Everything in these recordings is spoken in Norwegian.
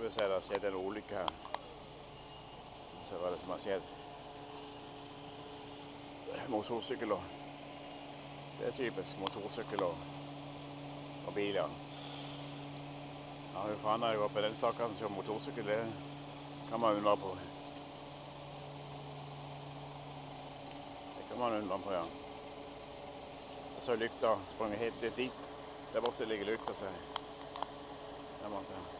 Skal vi se, det har skjedd en ulykke her. Se hva det som har skjedd. Motorsykkel og... Det er typisk motorsykkel og biler. Ja, hur faen har jeg gått på den saken, så motorsykkel, det kan man undre på. Det kan man undre på, ja. Jeg så lykta sprang helt dit. Der borte ligger lykta, så der måtte jeg.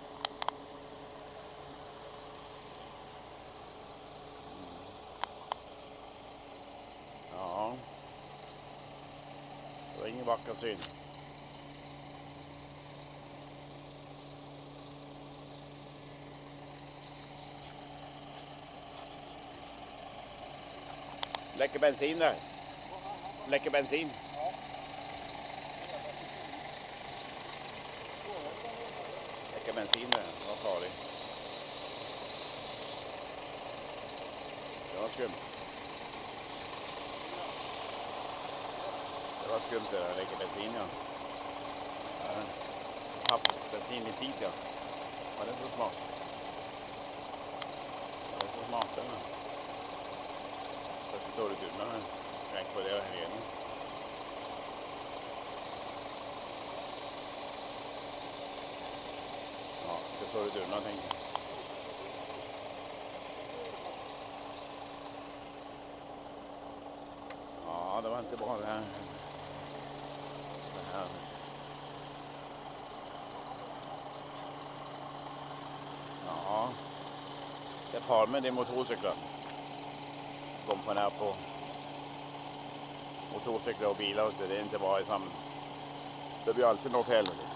Ja. Det var ingen vakker syn. Lekker bensin der. Lekker bensin. Lekker bensin der. Det var farlig. Det var skumt. Det var skumt det der, lekker bensin, ja. Tappes bensin litt dit, ja. Var det så smart? Var det så smart, det da? Så står det ut med rekk på det her igjen. Ja, det så det unna, tenker jeg. Ja, det var ikke bra det her. Så her. Ja, det er farlig med de motorsyklene. Kom på nær på motorsykler og biler, det er ikke bare sammen. Det blir alltid noe feil. Det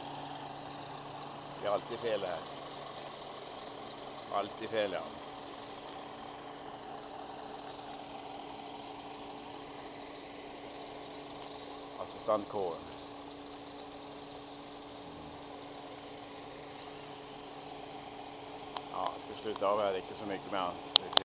blir alltid feil her. Alltid feil, ja. Assistantkåren. Ja, jeg skal slutte av her, det er ikke så mye mer.